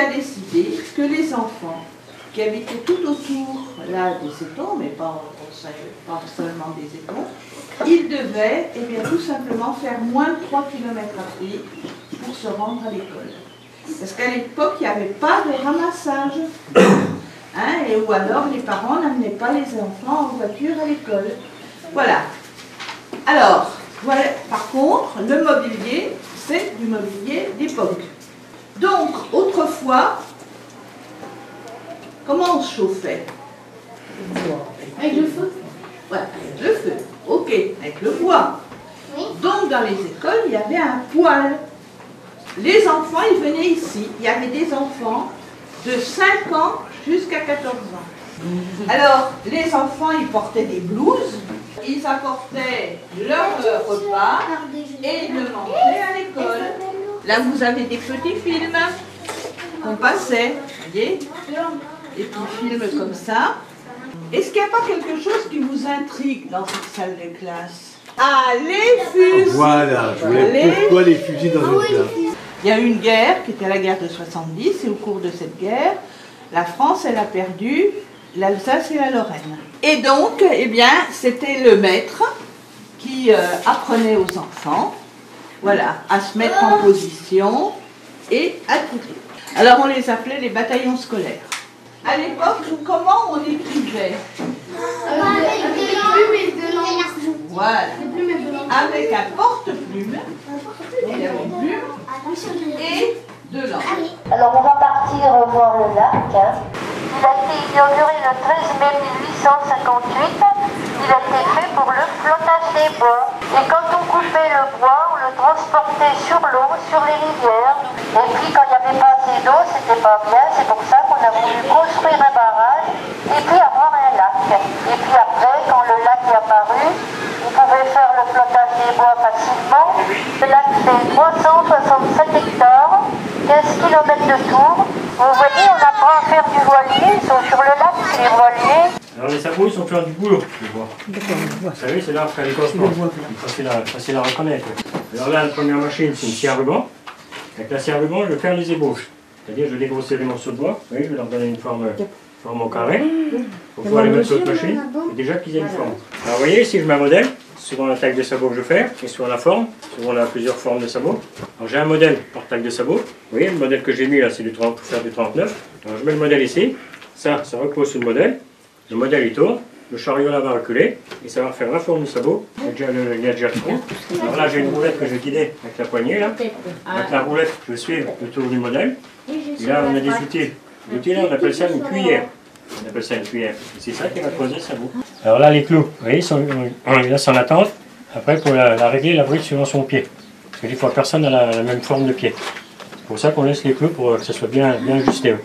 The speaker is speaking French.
a décidé que les enfants qui habitaient tout autour là, des étangs, mais pas seulement des étangs, ils devaient tout simplement faire moins de 3 km à pied pour se rendre à l'école. Parce qu'à l'époque, il n'y avait pas de ramassage. Ou alors les parents n'amenaient pas les enfants en voiture à l'école. Voilà. Alors, voilà, par contre, le mobilier, c'est du mobilier d'époque. Donc, autrefois, comment on se chauffait? Avec le feu. Ouais, avec le feu. Ok, avec le bois. Oui. Donc, dans les écoles, il y avait un poêle. Les enfants, ils venaient ici. Il y avait des enfants de 5 ans jusqu'à 14 ans. Alors, les enfants, ils portaient des blouses. Ils apportaient leur repas et ils le mangeaient à l'école. Là, vous avez des petits films qu'on passait, vous voyez, des petits films comme ça. Est-ce qu'il n'y a pas quelque chose qui vous intrigue dans cette salle de classe? Ah, les fusils! Voilà, je voulais pourquoi les fusils dans une classe. Il y a eu une guerre qui était la guerre de 70 et au cours de cette guerre, la France, elle a perdu l'Alsace et la Lorraine. Et donc, c'était le maître qui apprenait aux enfants, voilà, à se mettre en position et à tirer. Alors, on les appelait les bataillons scolaires. À l'époque, comment on écrivait? Avec des plumes et de l'encre. Voilà. Avec un porte-plume, il y avait une plume et de l'encre. Alors on va partir voir le lac. Il a été inauguré le 13 mai 1858. Il a été fait pour le flottage des bois. Et quand on coupait le bois, on le transportait sur l'eau, sur les rivières. Et puis quand il n'y avait pas assez d'eau, c'était pas bien. C'est pour ça qu'on a voulu construire un barrage et puis avoir un lac. Et puis après, quand le lac est apparu, on pouvait faire le flottage des bois facilement. Le lac fait 367 hectares, 15 km de tour. Vous voyez, on apprend à faire du voilier. Ils sont sur le lac, les voiliers. Alors les sabots, ils sont faire du boulot, je vois. Vous savez, c'est l'arbre qu'à l'école. Facile à reconnaître. Alors là, la première machine, c'est une scie à ruban. Avec la scie à ruban, je vais faire les ébauches. C'est-à-dire, je dégrosser les morceaux de bois. Vous voyez, je vais leur donner une forme au carré. Pour pouvoir les mettre sur l'autre machine. Et déjà qu'ils aient une forme. Alors vous voyez, ici, je mets un modèle. Suivant la taille de sabot que je fais, et suivant la forme, souvent on a plusieurs formes de sabots. Alors j'ai un modèle par taille de sabot. Vous voyez, le modèle que j'ai mis là, c'est du 30 pour faire du 39. Alors je mets le modèle ici. Ça repose sur le modèle. Le modèle il tourne. Le chariot là va reculer. Et ça va faire la forme du sabot. Il y a déjà le trou. Alors là, j'ai une roulette que je vais guider avec la poignée là. Avec la roulette, je vais suivre le tour du modèle. Et là, on a des outils. L'outil là, on appelle ça une cuillère. On appelle ça une cuillère. C'est ça qui va poser le sabot. Alors là, les clous, vous voyez, on les laisse en attente. Après, pour la régler, la bride suivant son pied. Parce que des fois, personne n'a la même forme de pied. C'est pour ça qu'on laisse les clous pour que ça soit bien ajusté.